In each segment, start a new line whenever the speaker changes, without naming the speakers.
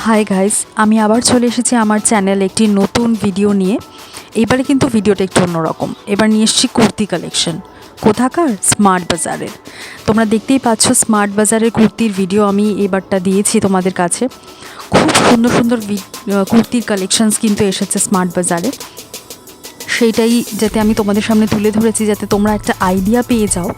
Hi guys, আমি আবার চলে এসেছি আমার চ্যানেলে একটি নতুন ভিডিও নিয়ে। এবারে কিন্তু ভিডিওটা একটু অন্যরকম। এবার নিয়ে এসেছি কুর্তি কালেকশন। কোথাকার? স্মার্ট বাজারের। তোমরা দেখতেই পাচ্ছ স্মার্ট বাজারের কুর্তির ভিডিও আমি এবারটা দিয়েছি তোমাদের কাছে। খুব সুন্দর সুন্দর কুর্তির কালেকশনস কিন্তু এসেছে স্মার্ট বাজারে। সেইটাই যাতে আমি তোমাদের সামনে তুলে ধরেছি, যাতে তোমরা একটা আইডিয়া পেয়ে যাও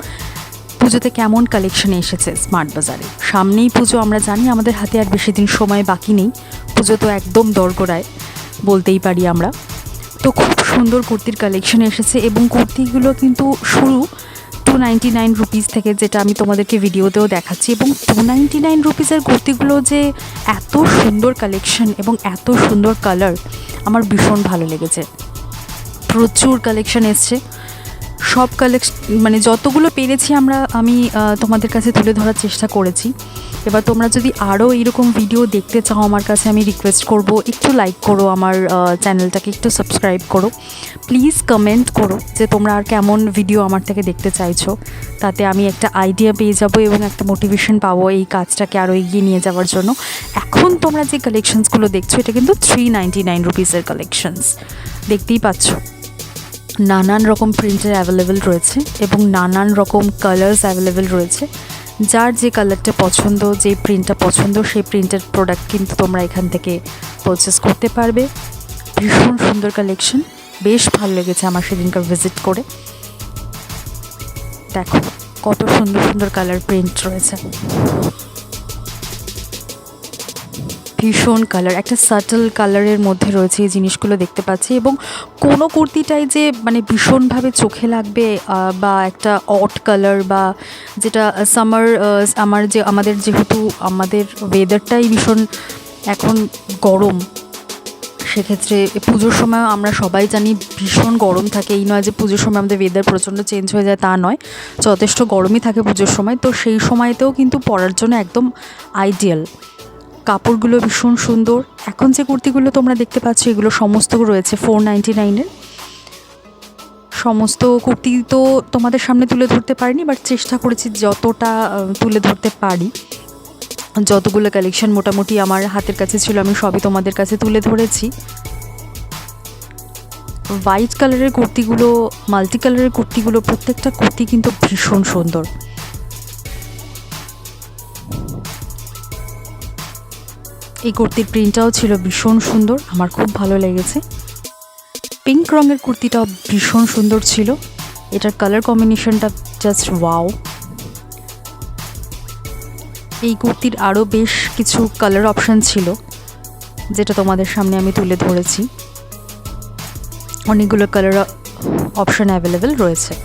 পুজোতে কেমন কালেকশন এসেছে স্মার্ট বাজারে। সামনেই পুজো, আমরা জানি আমাদের হাতে আর বেশি দিন সময় বাকি নেই। পুজো তো একদম দরগোড়ায় বলতেই পারি আমরা। তো খুব সুন্দর কুর্তির কালেকশন এসেছে এবং কুর্তিগুলো কিন্তু শুরু 299 রুপিস থেকে, যেটা আমি তোমাদেরকে ভিডিওতেও দেখাচ্ছি। এবং 299 রুপিসের কুর্তিগুলো যে এত সুন্দর কালেকশন এবং এত সুন্দর কালার, আমার ভীষণ ভালো লেগেছে। প্রচুর কালেকশন এসছে। সব কালেকশন মানে যতগুলো পেরেছি আমি তোমাদের কাছে তুলে ধরার চেষ্টা করেছি। এবার তোমরা যদি আরও এইরকম ভিডিও দেখতে চাও আমার কাছে, আমি রিকোয়েস্ট করব একটু লাইক করো, আমার চ্যানেলটাকে একটু সাবস্ক্রাইব করো, প্লিজ কমেন্ট করো যে তোমরা আর কেমন ভিডিও আমার থেকে দেখতে চাইছো। তাতে আমি একটা আইডিয়া পেয়ে যাব এবং একটা মোটিভেশন পাবো এই কাজটাকে আরও এগিয়ে নিয়ে যাওয়ার জন্য। এখন তোমরা যে কালেকশনসগুলো দেখছো, এটা কিন্তু 399 রুপিসের কালেকশনস। দেখতেই পাচ্ছ নানান রকম প্রিন্টের অ্যাভেলেবেল রয়েছে এবং নানান রকম কালার্স অ্যাভেলেবেল রয়েছে। যার যে কালারটা পছন্দ, যে প্রিন্টটা পছন্দ, সেই প্রিন্টের প্রোডাক্ট কিন্তু তোমরা এখান থেকে পারচেস করতে পারবে। ভীষণ সুন্দর কালেকশন, বেশ ভালো লেগেছে আমার সেদিনকার ভিজিট করে। দেখো কত সুন্দর সুন্দর কালার প্রিন্ট রয়েছে, ভীষণ কালার, একটা সাটল কালারের মধ্যে রয়েছে এই জিনিসগুলো দেখতে পাচ্ছি। এবং কোনো কুর্তিটাই যে মানে ভীষণভাবে চোখে লাগবে বা একটা অট কালার, বা যেটা আমাদের যেহেতু আমাদের ওয়েদারটাই ভীষণ এখন গরম, সেক্ষেত্রে পুজোর সময় আমরা সবাই জানি ভীষণ গরম থাকে। এই নয় যে পুজোর সময় আমাদের ওয়েদার প্রচণ্ড চেঞ্জ হয়ে যায়, তা নয়, যথেষ্ট গরমই থাকে পুজোর সময়। তো সেই সময়তেও কিন্তু পরার জন্য একদম আইডিয়াল। কাপড়গুলো ভীষণ সুন্দর। এখন যে কুর্তিগুলো তোমরা দেখতে পাচ্ছ, এগুলো সমস্ত রয়েছে 499-এর। সমস্ত কুর্তি তো তোমাদের সামনে তুলে ধরতে পারিনি, বাট চেষ্টা করেছি যতটা তুলে ধরতে পারি। যতগুলো কালেকশন মোটামুটি আমার হাতের কাছে ছিল, আমি সবই তোমাদের কাছে তুলে ধরেছি। হোয়াইট কালারের কুর্তিগুলো, মাল্টি কালারের কুর্তিগুলো, প্রত্যেকটা কুর্তি কিন্তু ভীষণ সুন্দর। এই কুর্তির প্রিন্টটাও ছিল ভীষণ সুন্দর, আমার খুব ভালো লেগেছে। পিঙ্ক রঙের কুর্তিটাও ভীষণ সুন্দর ছিল। এটার কালার কম্বিনেশনটা জাস্ট ওয়াও। এই কুর্তির আরও বেশ কিছু কালার অপশান ছিল, যেটা তোমাদের সামনে আমি তুলে ধরেছি। অনেকগুলো কালার অপশান অ্যাভেলেবেল রয়েছে।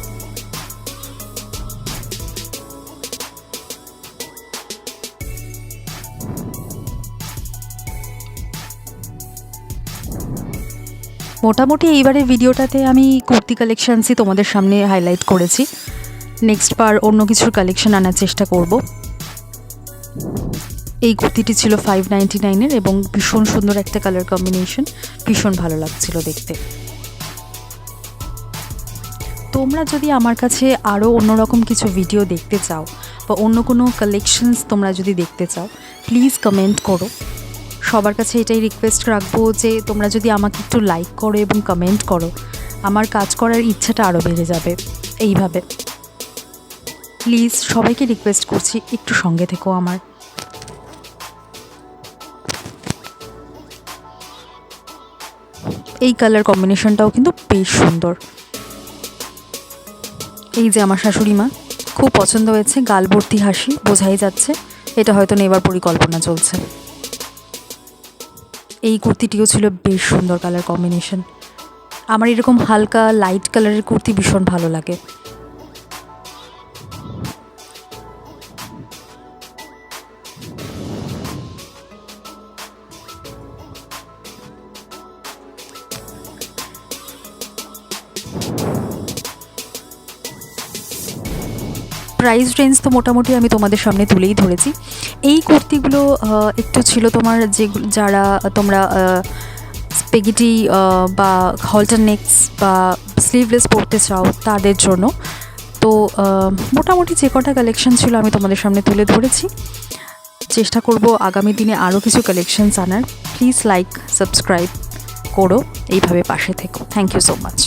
মোটামুটি এইবারের ভিডিওটাতে আমি কুর্তি কালেকশানসই তোমাদের সামনে হাইলাইট করেছি। নেক্সট বার অন্য কিছুর কালেকশন আনার চেষ্টা করব। এই কুর্তিটি ছিল 599-এর এবং ভীষণ সুন্দর একটা কালার কম্বিনেশন, ভীষণ ভালো লাগছিল দেখতে। তোমরা যদি আমার কাছে আরও অন্যরকম কিছু ভিডিও দেখতে চাও বা অন্য কোনো কালেকশনস তোমরা যদি দেখতে চাও, প্লিজ কমেন্ট করো। সবার কাছে এটাই রিকোয়েস্ট রাখবো যে তোমরা যদি আমাকে একটু লাইক করো এবং কমেন্ট করো, আমার কাজ করার ইচ্ছাটা আরও বেড়ে যাবে। এইভাবে প্লিজ সবাইকে রিকোয়েস্ট করছি, একটু সঙ্গে থেকো আমার। এই কালার কম্বিনেশনটাও কিন্তু বেশ সুন্দর। এই যে আমার শাশুড়ি মা, খুব পছন্দ হয়েছে, গাল ভর্তি হাসি, বোঝাই যাচ্ছে এটা হয়তো নেবার পরিকল্পনা চলছে। এই কুর্তিটিও ছিল বেশ সুন্দর কালার কম্বিনেশন। আমার এরকম হালকা লাইট কালারের কুর্তি ভীষণ ভালো লাগে। প্রাইস রেঞ্জ তো মোটামুটি আমি তোমাদের সামনে তুলেই ধরেছি। এই কুর্তিগুলো একটু ছিল তোমার যারা তোমরা স্পেগেটি বা হল্টার নেক্স বা স্লিভলেস পরতে চাও তাদের জন্য। তো মোটামুটি যে কটা কালেকশন ছিল আমি তোমাদের সামনে তুলে ধরেছি। চেষ্টা করব আগামী দিনে আরও কিছু কালেকশনস আনার। প্লিজ লাইক সাবস্ক্রাইব করো, এইভাবে পাশে থেকো। Thank you so much.